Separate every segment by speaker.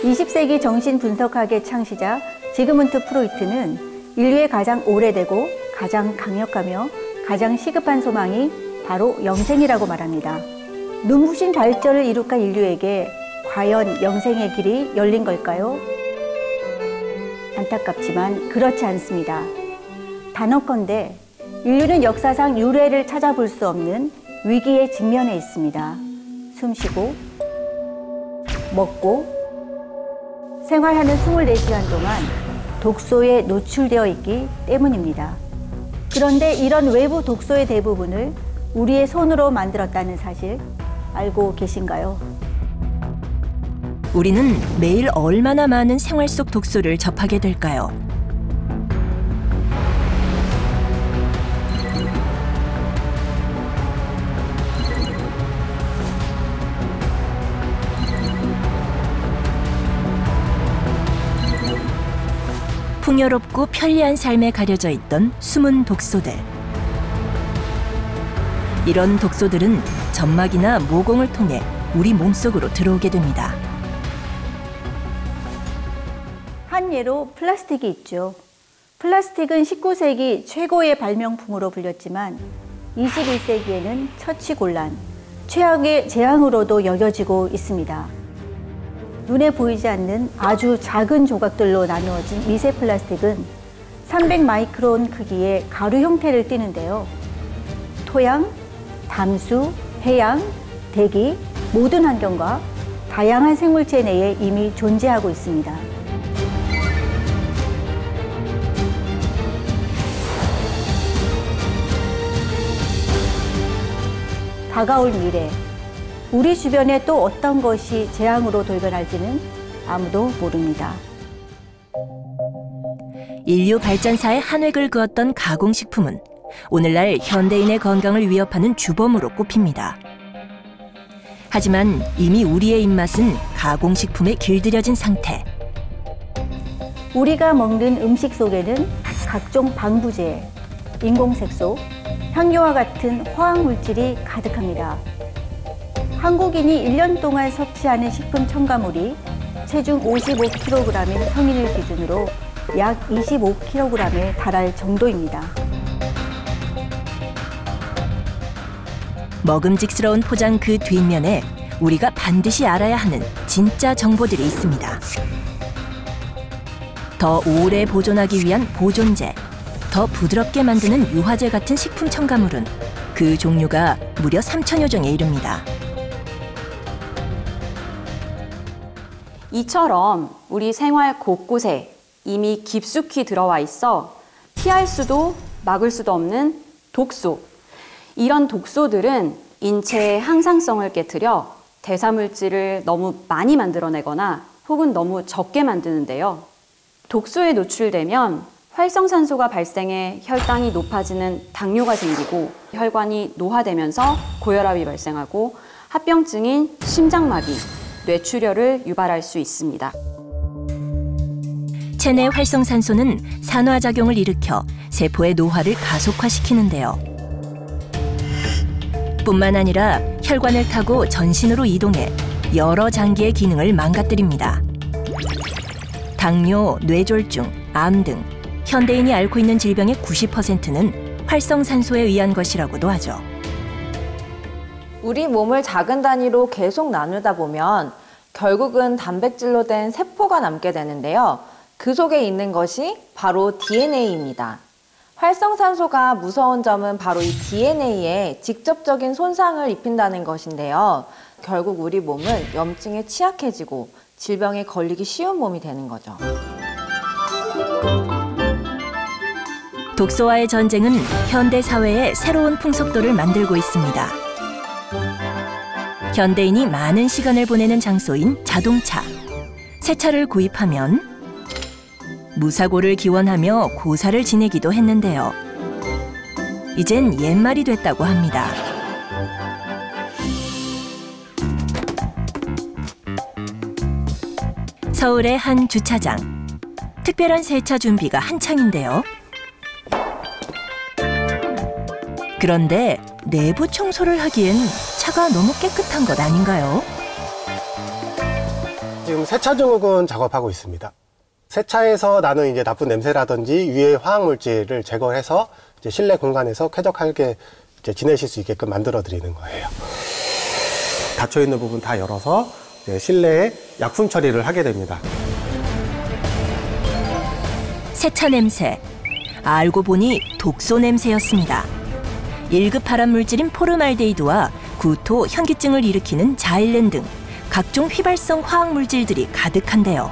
Speaker 1: 20세기 정신분석학의 창시자 지그문트 프로이트는 인류의 가장 오래되고 가장 강력하며 가장 시급한 소망이 바로 영생이라고 말합니다. 눈부신 발전을 이룩한 인류에게 과연 영생의 길이 열린 걸까요? 안타깝지만 그렇지 않습니다. 단언컨대 인류는 역사상 유례를 찾아볼 수 없는 위기에 직면해 있습니다. 숨쉬고 먹고 생활하는 24시간 동안 독소에 노출되어 있기 때문입니다. 그런데 이런 외부 독소의 대부분을 우리의 손으로 만들었다는 사실 알고 계신가요?
Speaker 2: 우리는 매일 얼마나 많은 생활 속 독소를 접하게 될까요? 풍요롭고 편리한 삶에 가려져 있던 숨은 독소들. 이런 독소들은 점막이나 모공을 통해 우리 몸속으로 들어오게 됩니다.
Speaker 1: 한 예로 플라스틱이 있죠. 플라스틱은 19세기 최고의 발명품으로 불렸지만 21세기에는 처치곤란, 최악의 재앙으로도 여겨지고 있습니다. 눈에 보이지 않는 아주 작은 조각들로 나누어진 미세 플라스틱은 300 마이크론 크기의 가루 형태를 띠는데요. 토양, 담수, 해양, 대기, 모든 환경과 다양한 생물체 내에 이미 존재하고 있습니다. 다가올 미래, 우리 주변에 또 어떤 것이 재앙으로 돌변할지는 아무도 모릅니다.
Speaker 2: 인류 발전사의 한 획을 그었던 가공식품은 오늘날 현대인의 건강을 위협하는 주범으로 꼽힙니다. 하지만 이미 우리의 입맛은 가공식품에 길들여진 상태.
Speaker 1: 우리가 먹는 음식 속에는 각종 방부제, 인공색소, 향료와 같은 화학물질이 가득합니다. 한국인이 1년 동안 섭취하는 식품 첨가물이 체중 55kg인 성인을 기준으로 약 25kg에 달할 정도입니다.
Speaker 2: 먹음직스러운 포장 그 뒷면에 우리가 반드시 알아야 하는 진짜 정보들이 있습니다. 더 오래 보존하기 위한 보존제, 더 부드럽게 만드는 유화제 같은 식품 첨가물은 그 종류가 무려 3,000여 종에 이릅니다.
Speaker 3: 이처럼 우리 생활 곳곳에 이미 깊숙이 들어와 있어 피할 수도 막을 수도 없는 독소. 이런 독소들은 인체의 항상성을 깨트려 대사물질을 너무 많이 만들어내거나 혹은 너무 적게 만드는데요. 독소에 노출되면 활성산소가 발생해 혈당이 높아지는 당뇨가 생기고 혈관이 노화되면서 고혈압이 발생하고 합병증인 심장마비, 뇌출혈을 유발할 수 있습니다.
Speaker 2: 체내 활성산소는 산화작용을 일으켜 세포의 노화를 가속화시키는데요. 뿐만 아니라 혈관을 타고 전신으로 이동해 여러 장기의 기능을 망가뜨립니다. 당뇨, 뇌졸중, 암 등 현대인이 앓고 있는 질병의 90%는 활성산소에 의한 것이라고도 하죠.
Speaker 4: 우리 몸을 작은 단위로 계속 나누다 보면 결국은 단백질로 된 세포가 남게 되는데요. 그 속에 있는 것이 바로 DNA입니다. 활성산소가 무서운 점은 바로 이 DNA에 직접적인 손상을 입힌다는 것인데요. 결국 우리 몸은 염증에 취약해지고 질병에 걸리기 쉬운 몸이 되는 거죠.
Speaker 2: 독소와의 전쟁은 현대 사회에 새로운 풍속도를 만들고 있습니다. 현대인이 많은 시간을 보내는 장소인 자동차. 새 차를 구입하면 무사고를 기원하며 고사를 지내기도 했는데요. 이젠 옛말이 됐다고 합니다. 서울의 한 주차장. 특별한 세차 준비가 한창인데요. 그런데 내부 청소를 하기엔 차가 너무 깨끗한 것 아닌가요?
Speaker 5: 지금 세차 증후군 작업하고 있습니다. 세차에서 나는 이제 나쁜 냄새라든지 유해 화학 물질을 제거해서 이제 실내 공간에서 쾌적하게 이제 지내실 수 있게끔 만들어 드리는 거예요. 닫혀 있는 부분 다 열어서 이제 실내에 약품 처리를 하게 됩니다.
Speaker 2: 세차 냄새. 알고 보니 독소 냄새였습니다. 1급 발암 물질인 포름알데히드와 구토, 현기증을 일으키는 자일렌 등 각종 휘발성 화학 물질들이 가득한데요.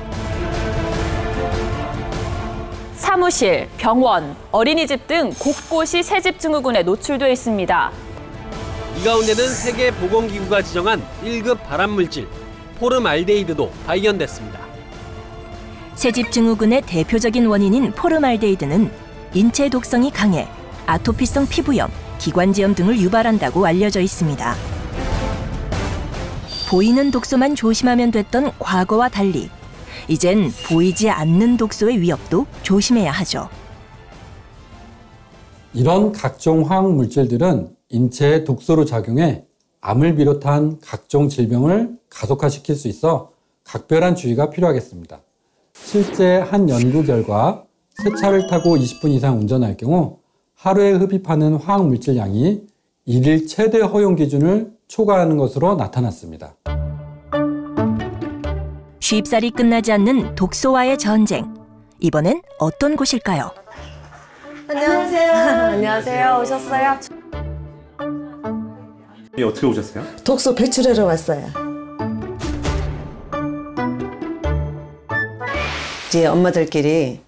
Speaker 6: 사무실, 병원, 어린이집 등 곳곳이 새집 증후군에 노출돼 있습니다.
Speaker 7: 이 가운데는 세계보건기구가 지정한 1급 발암물질 포름알데히드도 발견됐습니다.
Speaker 2: 새집 증후군의 대표적인 원인인 포름알데히드는 인체 독성이 강해 아토피성 피부염, 기관지염 등을 유발한다고 알려져 있습니다. 보이는 독소만 조심하면 됐던 과거와 달리 이젠 보이지 않는 독소의 위협도 조심해야 하죠.
Speaker 8: 이런 각종 화학 물질들은 인체에 독소로 작용해 암을 비롯한 각종 질병을 가속화시킬 수 있어 각별한 주의가 필요하겠습니다. 실제 한 연구 결과 세차를 타고 20분 이상 운전할 경우 하루에 흡입하는 화학 물질 양이 1일 최대 허용 기준을 초과하는 것으로 나타났습니다.
Speaker 2: 쉽사리 끝나지 않는 독소와의 전쟁. 이번엔 어떤 곳일까요?
Speaker 9: 안녕하세요. 안녕하세요. 오셨어요?
Speaker 10: 어떻게 오셨어요?
Speaker 9: 독소 배출하러 왔어요. 이제 엄마들끼리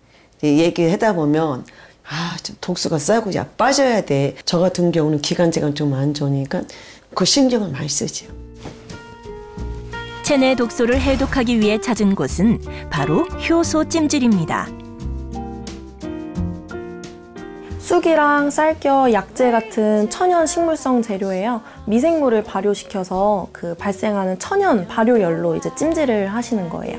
Speaker 9: 얘기하다 보면 좀 독소가 싸고 약 빠져야 돼. 저 같은 경우는 기관지가 좀 안 좋으니까 그 신경을 많이 쓰죠.
Speaker 2: 체내 독소를 해독하기 위해 찾은 곳은 바로 효소 찜질입니다.
Speaker 11: 쑥이랑 쌀겨, 약재 같은 천연 식물성 재료예요. 미생물을 발효시켜서 그 발생하는 천연 발효열로 이제 찜질을 하시는 거예요.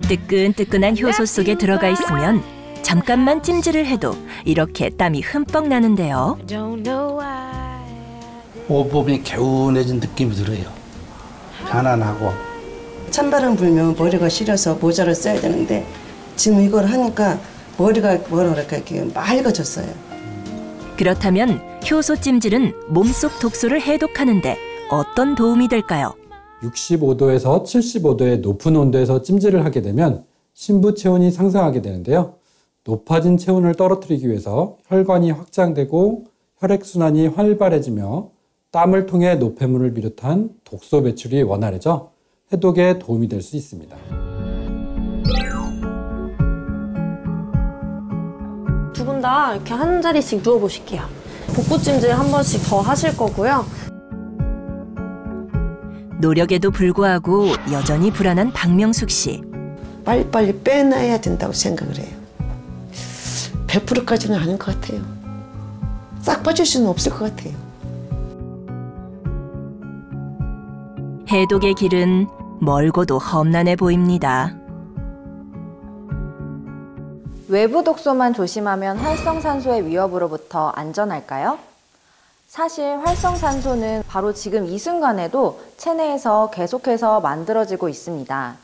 Speaker 2: 뜨끈뜨끈한 효소 속에 들어가 있으면 잠깐만 찜질을 해도 이렇게 땀이 흠뻑 나는데요.
Speaker 12: 온몸이 개운해진 느낌이 들어요. 편안하고.
Speaker 9: 찬바람 불면 머리가 시려서 모자를 써야 되는데 지금 이걸 하니까 머리가 이렇게 맑아졌어요.
Speaker 2: 그렇다면 효소 찜질은 몸속 독소를 해독하는데 어떤 도움이 될까요?
Speaker 8: 65도에서 75도의 높은 온도에서 찜질을 하게 되면 신부 체온이 상승하게 되는데요. 높아진 체온을 떨어뜨리기 위해서 혈관이 확장되고 혈액순환이 활발해지며 땀을 통해 노폐물을 비롯한 독소 배출이 원활해져 해독에 도움이 될 수 있습니다.
Speaker 11: 두 분 다 이렇게 한 자리씩 누워보실게요. 복부 찜질 한 번씩 더 하실 거고요.
Speaker 2: 노력에도 불구하고 여전히 불안한 박명숙 씨.
Speaker 9: 빨리빨리 빼놔야 된다고 생각을 해요. 100%까지는 아닌 것 같아요. 싹 빠질 수는 없을 것 같아요.
Speaker 2: 해독의 길은 멀고도 험난해 보입니다.
Speaker 4: 외부 독소만 조심하면 활성산소의 위협으로부터 안전할까요? 사실 활성산소는 바로 지금 이 순간에도 체내에서 계속해서 만들어지고 있습니다.